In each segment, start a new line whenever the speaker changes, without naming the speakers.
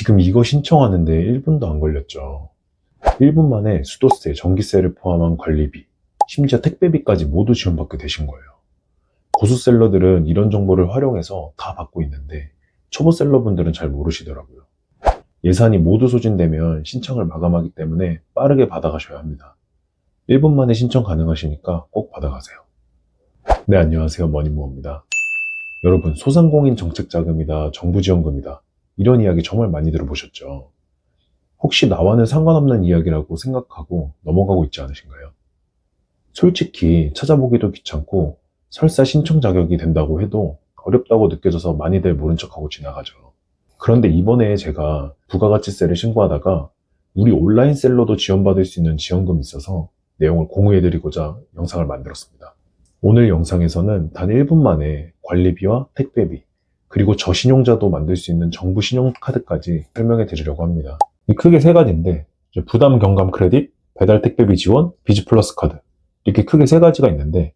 지금 이거 신청하는데 1분도 안 걸렸죠. 1분 만에 수도세, 전기세를 포함한 관리비, 심지어 택배비까지 모두 지원받게 되신 거예요. 고수셀러들은 이런 정보를 활용해서 다 받고 있는데 초보셀러분들은 잘 모르시더라고요. 예산이 모두 소진되면 신청을 마감하기 때문에 빠르게 받아가셔야 합니다. 1분 만에 신청 가능하시니까 꼭 받아가세요. 네, 안녕하세요. 머니모어입니다. 여러분, 소상공인 정책자금이다, 정부지원금이다, 이런 이야기 정말 많이 들어보셨죠? 혹시 나와는 상관없는 이야기라고 생각하고 넘어가고 있지 않으신가요? 솔직히 찾아보기도 귀찮고 설사 신청 자격이 된다고 해도 어렵다고 느껴져서 많이들 모른 척하고 지나가죠. 그런데 이번에 제가 부가가치세를 신고하다가 우리 온라인 셀러도 지원받을 수 있는 지원금이 있어서 내용을 공유해드리고자 영상을 만들었습니다. 오늘 영상에서는 단 1분 만에 관리비와 택배비, 그리고 저신용자도 만들 수 있는 정부 신용카드까지 설명해 드리려고 합니다. 크게 세 가지인데, 부담 경감 크레딧, 배달 택배비 지원, 비즈 플러스 카드, 이렇게 크게 세 가지가 있는데,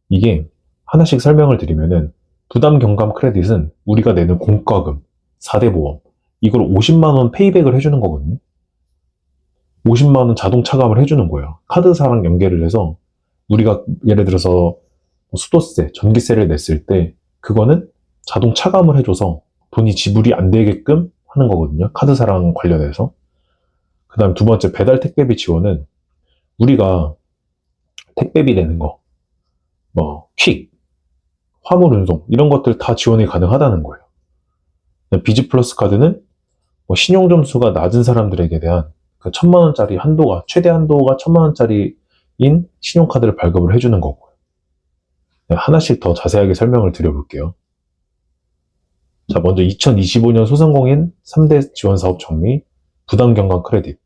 이게 하나씩 설명을 드리면은 부담 경감 크레딧은 우리가 내는 공과금, 4대 보험, 이걸 50만원 페이백을 해주는 거거든요. 50만원 자동 차감을 해주는 거예요. 카드사랑 연계를 해서 우리가 예를 들어서 수도세, 전기세를 냈을 때 그거는 자동 차감을 해줘서 돈이 지불이 안 되게끔 하는 거거든요. 카드사랑 관련해서. 그 다음 두 번째, 배달 택배비 지원은 우리가 택배비 내는 거, 퀵, 화물 운송, 이런 것들 다 지원이 가능하다는 거예요. 비즈 플러스 카드는 신용 점수가 낮은 사람들에게 대한 그 1000만원짜리 한도가, 최대 한도가 1000만원짜리인 신용카드를 발급을 해주는 거고요. 하나씩 더 자세하게 설명을 드려볼게요. 자, 먼저 2025년 소상공인 3대 지원사업 정리, 부담경감 크레딧.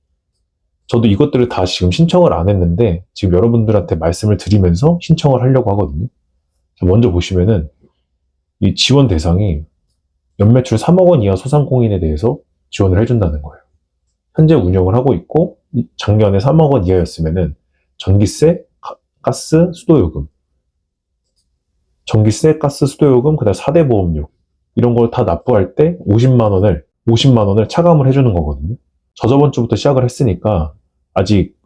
저도 이것들을 다 지금 신청을 안 했는데 지금 여러분들한테 말씀을 드리면서 신청을 하려고 하거든요. 자, 먼저 보시면은 이 지원 대상이 연매출 3억 원 이하 소상공인에 대해서 지원을 해준다는 거예요. 현재 운영을 하고 있고 작년에 3억 원 이하였으면은 전기세, 가스, 수도요금, 전기세, 가스, 수도요금, 그다음 4대 보험료, 이런 걸 다 납부할 때 50만 원을 차감을 해주는 거거든요. 저저번 주부터 시작을 했으니까 아직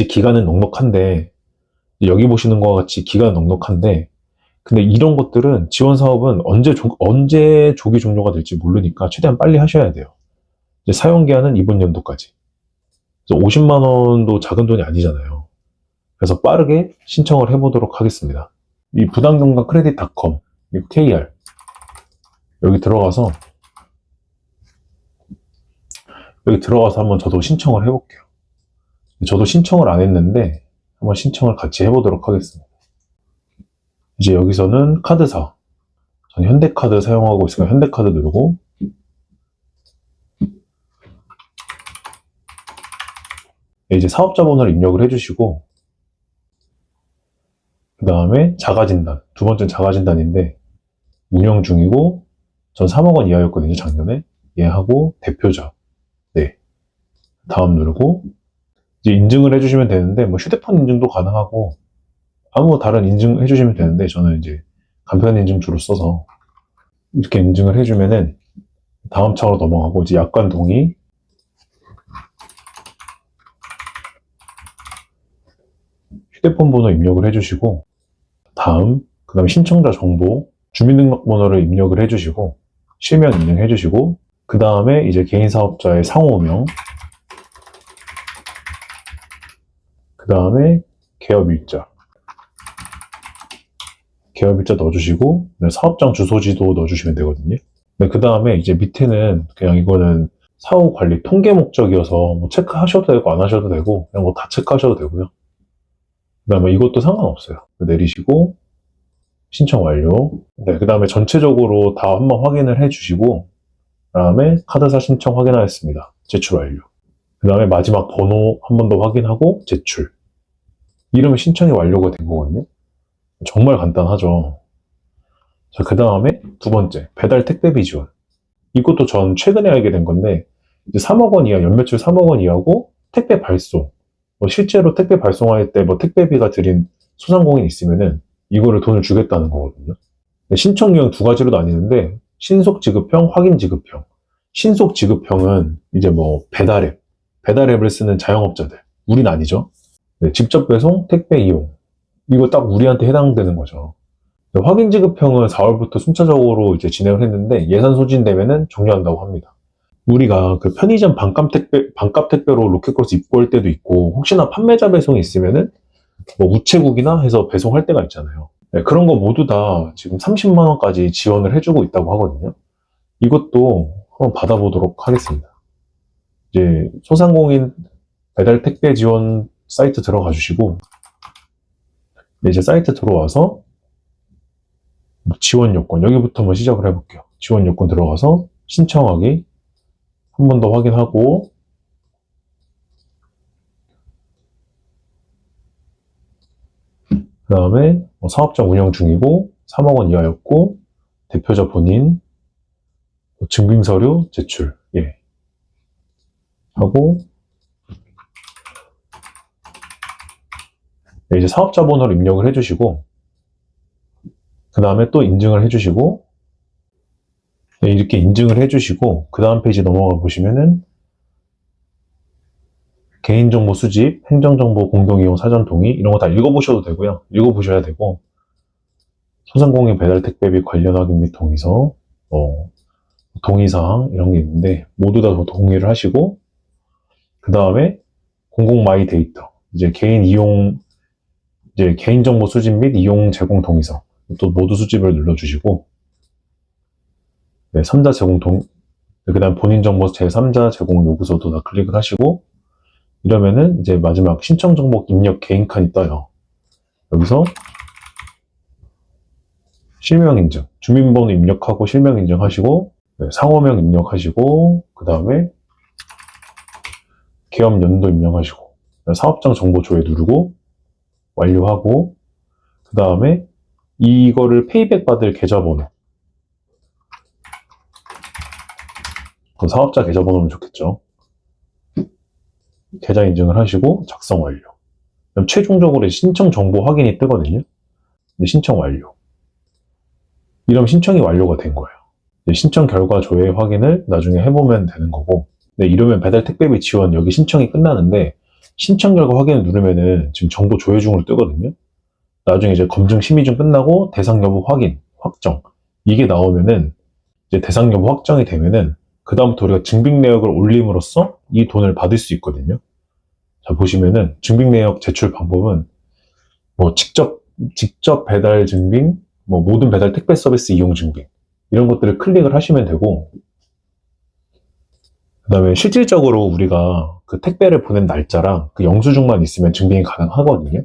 기간은 넉넉한데, 여기 보시는 것과 같이 기간은 넉넉한데, 근데 이런 것들은 지원 사업은 언제 조기 종료가 될지 모르니까 최대한 빨리 하셔야 돼요. 이제 사용 기한은 이번 연도까지. 그래서 50만 원도 작은 돈이 아니잖아요. 그래서 빠르게 신청을 해보도록 하겠습니다. 이 부담경감 크레딧닷컴, 이 KR, 여기 들어가서 한번 저도 신청을 해볼게요. 저도 신청을 안 했는데 한번 신청을 같이 해보도록 하겠습니다. 이제 여기서는 카드사, 저는 현대카드 사용하고 있으니까 현대카드 누르고, 이제 사업자 번호를 입력을 해주시고, 그 다음에 자가진단, 두 번째는 자가진단인데 운영 중이고 전 3억 원 이하였거든요, 작년에. 얘하고 대표자, 네, 다음 누르고 이제 인증을 해주시면 되는데 휴대폰 인증도 가능하고 아무 다른 인증 해주시면 되는데 저는 이제 간편 인증 주로 써서 이렇게 인증을 해주면은 다음 차로 넘어가고, 이제 약관 동의, 휴대폰 번호 입력을 해주시고, 그 다음에 신청자 정보, 주민등록번호를 입력을 해주시고, 실명 입력해주시고, 그 다음에 이제 개인사업자의 상호명, 그 다음에 개업일자 넣어주시고, 사업장 주소지도 넣어주시면 되거든요. 그 다음에 이제 밑에는 그냥 이거는 사후 관리 통계 목적이어서 체크하셔도 되고 안 하셔도 되고 그냥 다 체크하셔도 되고요. 그 다음에 이것도 상관없어요. 내리시고 신청 완료. 네, 그 다음에 전체적으로 다 한번 확인을 해주시고, 그 다음에 카드사 신청 확인하였습니다. 제출 완료. 그 다음에 마지막 번호 한 번 더 확인하고 제출. 이러면 신청이 완료가 된 거거든요. 정말 간단하죠. 자, 그 다음에 두 번째, 배달 택배비 지원. 이것도 전 최근에 알게 된 건데, 이제 3억 원 이하, 연매출 3억 원 이하고 택배 발송. 실제로 택배 발송할 때 택배비가 들인 소상공인이 있으면은 이거를 돈을 주겠다는 거거든요. 신청 유형 두 가지로 나뉘는데 신속 지급형, 확인 지급형. 신속 지급형은 이제 뭐 배달앱을 쓰는 자영업자들. 우린 아니죠. 네, 직접 배송, 택배 이용. 이거 딱 우리한테 해당되는 거죠. 네, 확인 지급형은 4월부터 순차적으로 이제 진행을 했는데 예산 소진되면은 종료한다고 합니다. 우리가 그 편의점 반값 택배로 로켓크로스 입고할 때도 있고, 혹시나 판매자 배송이 있으면은 뭐 우체국이나 해서 배송할 때가 있잖아요. 네, 그런 거 모두 다 지금 30만 원까지 지원을 해주고 있다고 하거든요. 이것도 한번 받아보도록 하겠습니다. 이제 소상공인 배달 택배 지원 사이트 들어가 주시고, 이제 사이트 들어와서 지원 요건, 여기부터 한번 시작을 해볼게요. 지원 요건 들어가서 신청하기 한 번 더 확인하고, 그 다음에 사업장 운영 중이고 3억 원 이하였고 대표자 본인 증빙서류 제출 하고, 이제 사업자 번호를 입력을 해주시고, 그 다음에 또 인증을 해주시고, 이렇게 인증을 해주시고, 그 다음 페이지 넘어가 보시면은 개인정보 수집, 행정정보 공동이용 사전 동의 이런 거 다 읽어보셔도 되고요. 읽어보셔야 되고, 소상공인 배달 택배비 관련 확인 및 동의서, 동의사항 이런 게 있는데 모두 다 동의를 하시고, 그 다음에 공공 마이 데이터, 이제 개인정보 수집 및 이용 제공 동의서 또 모두 수집을 눌러주시고, 네, 3자 제공 그 다음 본인 정보 제3자 제공 요구서도 다 클릭을 하시고, 이러면은 이제 마지막 신청 정보 입력 개인 칸이 떠요. 여기서 실명 인증, 주민번호 입력하고 실명 인증하시고, 네, 상호명 입력하시고, 그 다음에 개업 연도 입력하시고, 사업장 정보 조회 누르고 완료하고, 그 다음에 이거를 페이백 받을 계좌번호, 그 사업자 계좌번호면 좋겠죠. 계좌 인증을 하시고 작성 완료. 그럼 최종적으로 신청 정보 확인이 뜨거든요. 신청 완료. 이러면 신청이 완료가 된 거예요. 신청 결과 조회 확인을 나중에 해보면 되는 거고, 이러면 배달 택배비 지원 여기 신청이 끝나는데, 신청 결과 확인을 누르면은 지금 정보 조회 중으로 뜨거든요. 나중에 이제 검증 심의 중 끝나고 대상 여부 확인, 확정 이게 나오면은, 이제 대상 여부 확정이 되면은 그 다음부터 우리가 증빙 내역을 올림으로써 이 돈을 받을 수 있거든요. 자, 보시면은 증빙 내역 제출 방법은 뭐 직접 배달 증빙, 뭐 모든 배달 택배 서비스 이용 증빙 이런 것들을 클릭을 하시면 되고, 그 다음에 실질적으로 우리가 그 택배를 보낸 날짜랑 그 영수증만 있으면 증빙이 가능하거든요.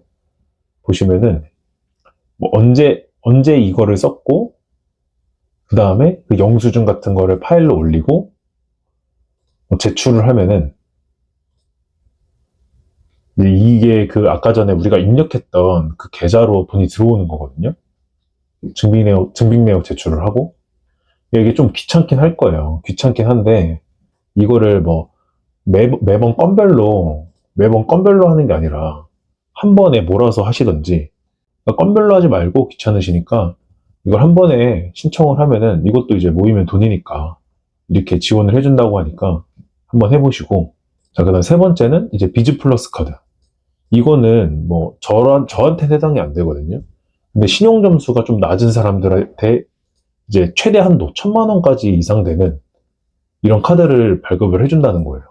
보시면은 뭐 언제 이거를 썼고, 그 다음에 그 영수증 같은 거를 파일로 올리고 제출을 하면은 이게 그 아까 전에 우리가 입력했던 그 계좌로 돈이 들어오는 거거든요. 증빙 내역 제출을 하고, 이게 좀 귀찮긴 할 거예요. 귀찮긴 한데, 이거를 뭐 매번 건별로 하는 게 아니라 한 번에 몰아서 하시던지, 그러니까 건별로 하지 말고 귀찮으시니까 이걸 한 번에 신청을 하면은 이것도 이제 모이면 돈이니까 이렇게 지원을 해준다고 하니까 한번 해보시고. 자, 그 다음 세 번째는 이제 비즈 플러스 카드. 이거는 뭐 저한테 해당이 안 되거든요. 근데 신용 점수가 좀 낮은 사람들한테 이제 최대 한도 1,000만 원까지 이상 되는 이런 카드를 발급을 해준다는 거예요.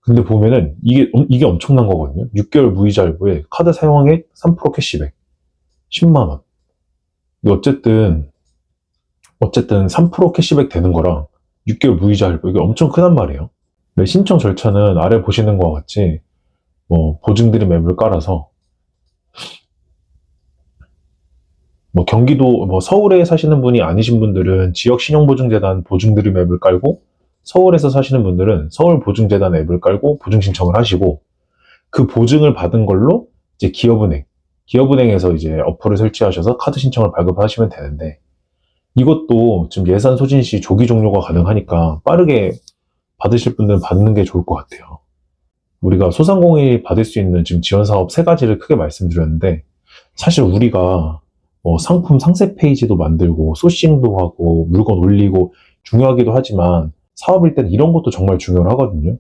근데 보면은 이게 엄청난 거거든요. 6개월 무이자 할부에 카드 사용액 3% 캐시백 10만 원. 어쨌든 3% 캐시백 되는 거랑 6개월 무이자 할부, 이게 엄청 크단 말이에요. 네, 신청 절차는 아래 보시는 것과 같이 뭐 보증드림 앱을 깔아서 뭐 경기도, 뭐 서울에 사시는 분이 아니신 분들은 지역신용보증재단 보증드림 앱을 깔고, 서울에서 사시는 분들은 서울보증재단 앱을 깔고 보증 신청을 하시고, 그 보증을 받은 걸로 이제 기업은행에서 이제 어플을 설치하셔서 카드 신청을 발급하시면 되는데, 이것도 지금 예산 소진 시 조기 종료가 가능하니까 빠르게 받으실 분들은 받는 게 좋을 것 같아요. 우리가 소상공인이 받을 수 있는 지금 지원 사업 3가지를 크게 말씀드렸는데, 사실 우리가 뭐 상품 상세 페이지도 만들고 소싱도 하고 물건 올리고 중요하기도 하지만, 사업일 때는 이런 것도 정말 중요하거든요.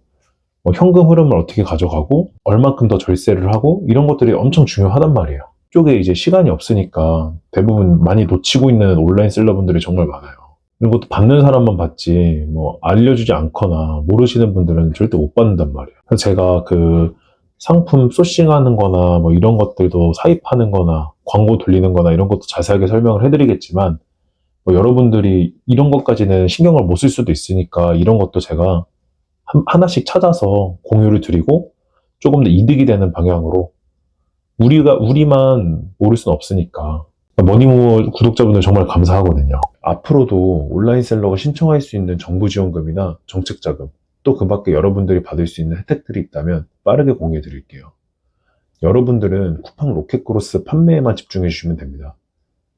현금 흐름을 어떻게 가져가고 얼만큼 더 절세를 하고 이런 것들이 엄청 중요하단 말이에요. 쪽에 이제 시간이 없으니까 대부분 많이 놓치고 있는 온라인 셀러분들이 정말 많아요. 이런 것도 받는 사람만 받지 알려주지 않거나 모르시는 분들은 절대 못 받는단 말이에요. 그래서 제가 그 상품 소싱하는 거나 이런 것들도 사입하는 거나 광고 돌리는 거나 이런 것도 자세하게 설명을 해드리겠지만 여러분들이 이런 것까지는 신경을 못 쓸 수도 있으니까 이런 것도 제가 하나씩 찾아서 공유를 드리고 조금 더 이득이 되는 방향으로 우리만 모를 순 없으니까 머니모어 구독자분들 정말 감사하거든요. 앞으로도 온라인 셀러가 신청할 수 있는 정부 지원금이나 정책 자금 또 그 밖에 여러분들이 받을 수 있는 혜택들이 있다면 빠르게 공유해 드릴게요. 여러분들은 쿠팡 로켓크로스 판매에만 집중해 주시면 됩니다.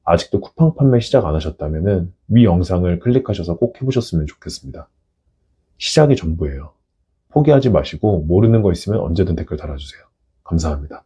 아직도 쿠팡 판매 시작 안 하셨다면 위 영상을 클릭하셔서 꼭 해보셨으면 좋겠습니다. 시작이 전부예요. 포기하지 마시고 모르는 거 있으면 언제든 댓글 달아주세요. 감사합니다.